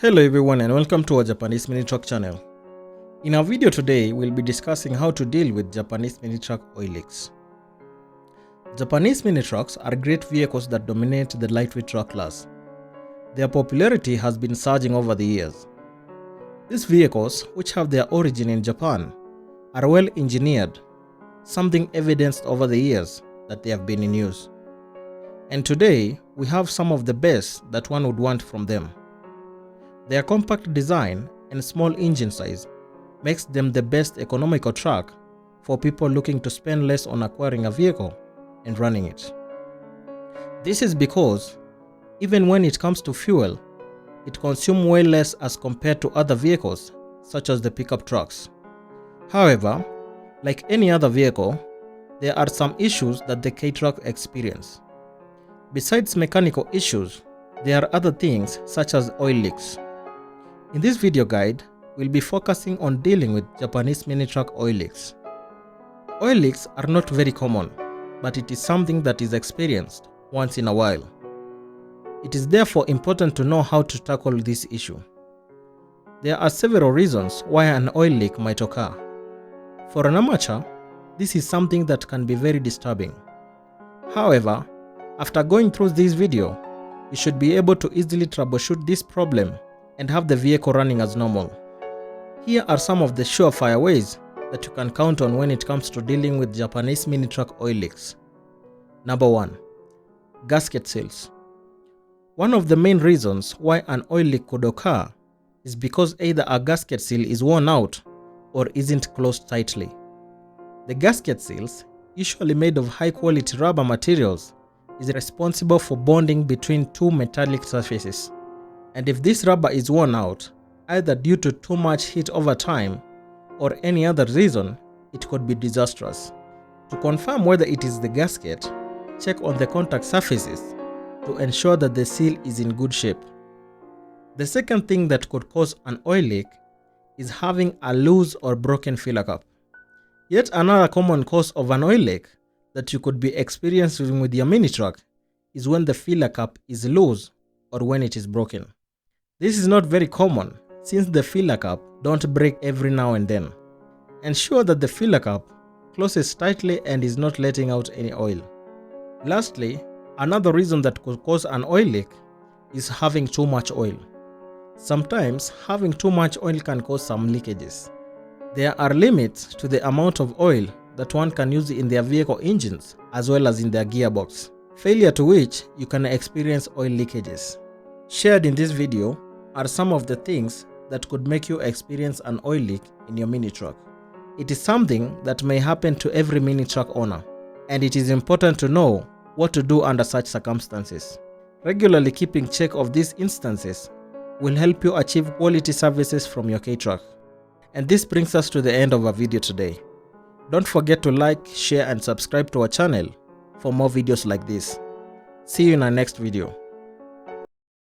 Hello everyone and welcome to our Japanese mini truck channel. In our video today, we'll be discussing how to deal with Japanese mini truck oil leaks. Japanese mini trucks are great vehicles that dominate the lightweight truck class. Their popularity has been surging over the years. These vehicles, which have their origin in Japan, are well engineered, something evidenced over the years that they have been in use. And today, we have some of the best that one would want from them. Their compact design and small engine size makes them the best economical truck for people looking to spend less on acquiring a vehicle and running it. This is because even when it comes to fuel, it consumes way less as compared to other vehicles such as the pickup trucks. However, like any other vehicle, there are some issues that the K-Truck experience. Besides mechanical issues, there are other things such as oil leaks. In this video guide, we'll be focusing on dealing with Japanese mini truck oil leaks. Oil leaks are not very common, but it is something that is experienced once in a while. It is therefore important to know how to tackle this issue. There are several reasons why an oil leak might occur. For an amateur, this is something that can be very disturbing. However, after going through this video, you should be able to easily troubleshoot this problem and have the vehicle running as normal. Here are some of the surefire ways that you can count on when it comes to dealing with Japanese mini truck oil leaks. Number 1. Gasket seals. One of the main reasons why an oil leak could occur is because either a gasket seal is worn out or isn't closed tightly. The gasket seals, usually made of high quality rubber materials, is responsible for bonding between two metallic surfaces. And if this rubber is worn out, either due to too much heat over time or any other reason, it could be disastrous. To confirm whether it is the gasket, check on the contact surfaces to ensure that the seal is in good shape. The second thing that could cause an oil leak is having a loose or broken filler cap. Yet another common cause of an oil leak that you could be experiencing with your mini truck is when the filler cap is loose or when it is broken. This is not very common since the filler cap don't break every now and then. Ensure that the filler cap closes tightly and is not letting out any oil. Lastly, another reason that could cause an oil leak is having too much oil. Sometimes having too much oil can cause some leakages. There are limits to the amount of oil that one can use in their vehicle engines as well as in their gearbox, failure to which you can experience oil leakages. Shared in this video are some of the things that could make you experience an oil leak in your mini truck. It is something that may happen to every mini truck owner, and it is important to know what to do under such circumstances. Regularly keeping check of these instances will help you achieve quality services from your K-Truck. And this brings us to the end of our video today. Don't forget to like, share and subscribe to our channel for more videos like this. See you in our next video.